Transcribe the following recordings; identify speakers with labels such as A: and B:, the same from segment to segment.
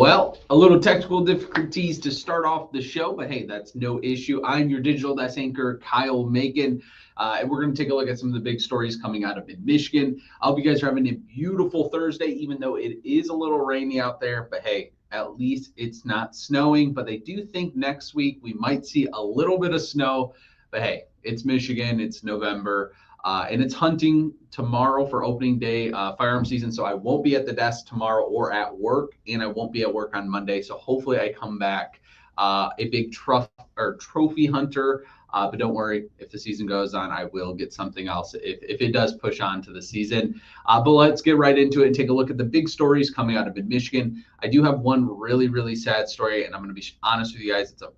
A: Well, a little technical difficulties to start off the show, but hey, that's no issue. I'm your digital desk anchor, Kyle Macon, and we're going to take a look at some of the big stories coming out of Mid-Michigan. I hope you guys are having a beautiful Thursday, even though it is a little rainy out there, but hey, at least it's not snowing. But they do think next week we might see a little bit of snow, but hey, it's Michigan, it's November. And it's hunting tomorrow for opening day firearm season. So I won't be at the desk tomorrow or at work, and I won't be at work on Monday. So hopefully I come back a big trophy hunter. But don't worry, if the season goes on, I will get something else if it does push on to the season. But let's get right into it and take a look at the big stories coming out of Mid-Michigan. I do have one really, really sad story, and I'm going to be honest with you guys. It's a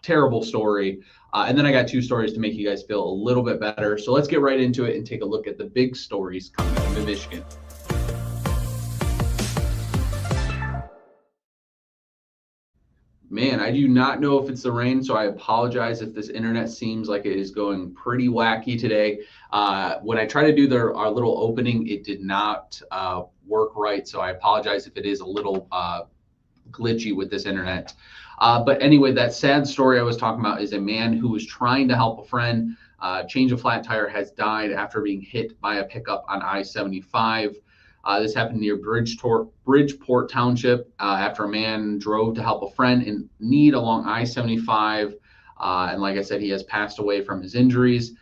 A: terrible story. And then I got two stories to make you guys feel a little bit better. So let's get right into it and take a look at the big stories coming out of Michigan. Man, I do not know if it's the rain, so I apologize if this internet seems like it is going pretty wacky today. When I try to do our little opening, it did not work right. So I apologize if it is a little glitchy with this internet. But anyway, that sad story I was talking about is a man who was trying to help a friend change a flat tire has died after being hit by a pickup on I-75. This happened near Bridgeport Township after a man drove to help a friend in need along I-75. And like I said, he has passed away from his injuries.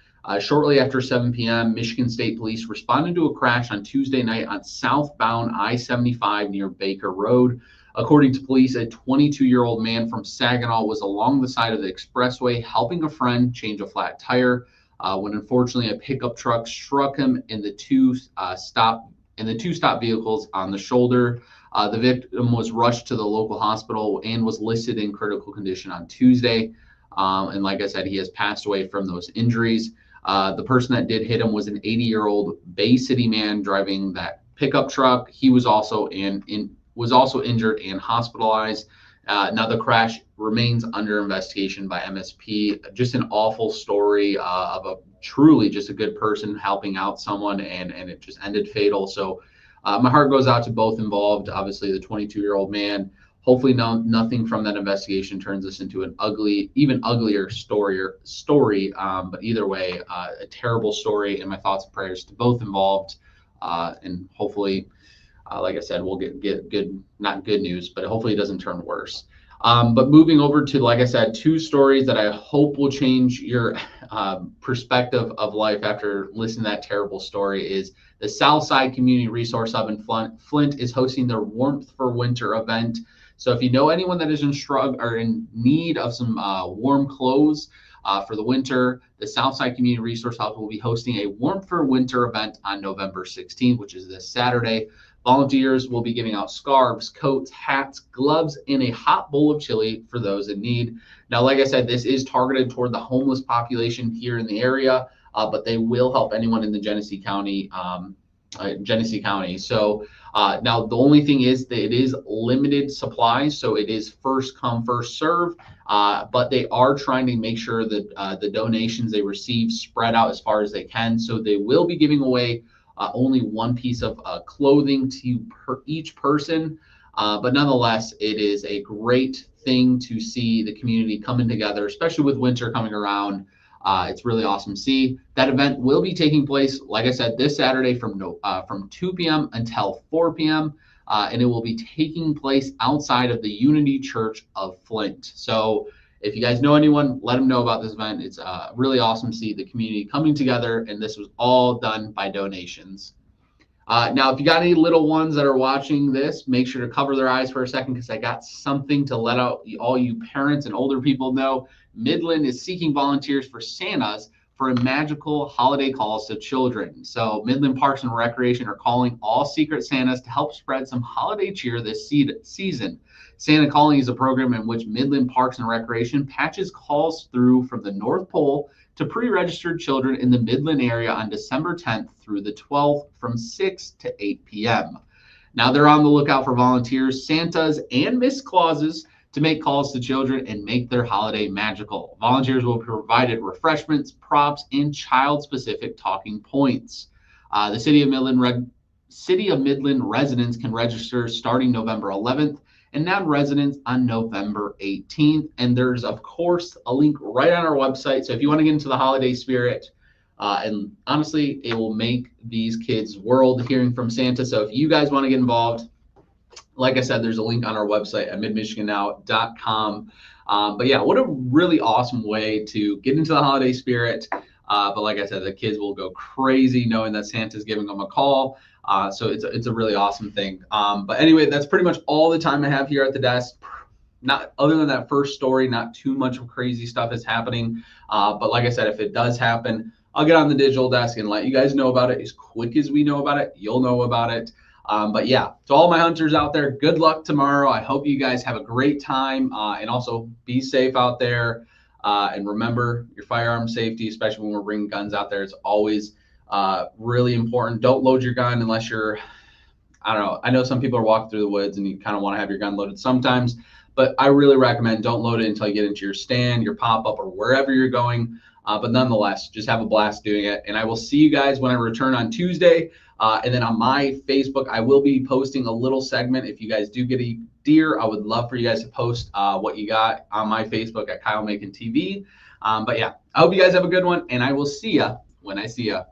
A: Shortly after 7 p.m., Michigan State Police responded to a crash on Tuesday night on southbound I-75 near Baker Road. According to police, a 22-year-old man from Saginaw was along the side of the expressway helping a friend change a flat tire when unfortunately a pickup truck struck him in the two stop vehicles on the shoulder. The victim was rushed to the local hospital and was listed in critical condition on Tuesday. And like I said, he has passed away from those injuries. The person that did hit him was an 80-year-old Bay City man driving that pickup truck. He was also injured and hospitalized. Now the crash remains under investigation by MSP. Just an awful story of a truly just a good person helping out someone, and it just ended fatal. So my heart goes out to both involved. Obviously, the 22-year-old man. Hopefully, nothing from that investigation turns this into an even uglier story. But either way, a terrible story. And my thoughts and prayers to both involved. And hopefully, like I said, we'll get good, not good news, but hopefully it doesn't turn worse. But moving over to, like I said, two stories that I hope will change your perspective of life after listening to that terrible story is the Southside Community Resource Hub in Flint is hosting their Warmth for Winter event. So if you know anyone that is in need of some warm clothes for the winter, the Southside Community Resource Hub will be hosting a Warmth for Winter event on November 16th, which is this Saturday. Volunteers will be giving out scarves, coats, hats, gloves, and a hot bowl of chili for those in need. Now, like I said, this is targeted toward the homeless population here in the area, but they will help anyone in the Genesee County. So now the only thing is that it is limited supplies, so it is first come, first serve. But they are trying to make sure that the donations they receive spread out as far as they can. So they will be giving away only one piece of clothing to each person. But nonetheless, it is a great thing to see the community coming together, especially with winter coming around. It's really awesome to see. That event will be taking place, like I said, this Saturday from 2 p.m. until 4 p.m. And it will be taking place outside of the Unity Church of Flint. So if you guys know anyone, let them know about this event. It's really awesome to see the community coming together, and this was all done by donations. Now, if you got any little ones that are watching this, make sure to cover their eyes for a second because I got something to let out all you parents and older people know. Midland is seeking volunteers for Santas for a magical holiday calls to children. So Midland Parks and Recreation are calling all Secret Santas to help spread some holiday cheer this season. Santa Calling is a program in which Midland Parks and Recreation patches calls through from the North Pole to pre-registered children in the Midland area on December 10th through the 12th from 6 to 8 p.m. Now they're on the lookout for volunteers, Santas, and Miss Clauses to make calls to children and make their holiday magical. Volunteers will be provided refreshments, props, and child-specific talking points. The City of Midland residents can register starting November 11th and non-residents on November 18th. And there's, of course, a link right on our website. So if you want to get into the holiday spirit, and honestly, it will make these kids' world hearing from Santa. So if you guys want to get involved, like I said, there's a link on our website at midmichigannow.com. But yeah, what a really awesome way to get into the holiday spirit. But like I said, the kids will go crazy knowing that Santa's giving them a call. So it's a really awesome thing. But anyway, that's pretty much all the time I have here at the desk. Not other than that first story, not too much crazy stuff is happening. But like I said, if it does happen, I'll get on the digital desk and let you guys know about it. As quick as we know about it, you'll know about it. But yeah, to all my hunters out there, good luck tomorrow. I hope you guys have a great time, and also be safe out there. And remember your firearm safety, especially when we're bringing guns out there. It's always really important. Don't load your gun unless you're, I don't know. I know some people are walking through the woods and you kind of want to have your gun loaded sometimes, but I really recommend don't load it until you get into your stand, your pop-up, or wherever you're going. But nonetheless, just have a blast doing it. And I will see you guys when I return on Tuesday. And then on my Facebook, I will be posting a little segment. If you guys do get a deer, I would love for you guys to post what you got on my Facebook at Kyle Macon TV. But yeah, I hope you guys have a good one, and I will see ya when I see ya.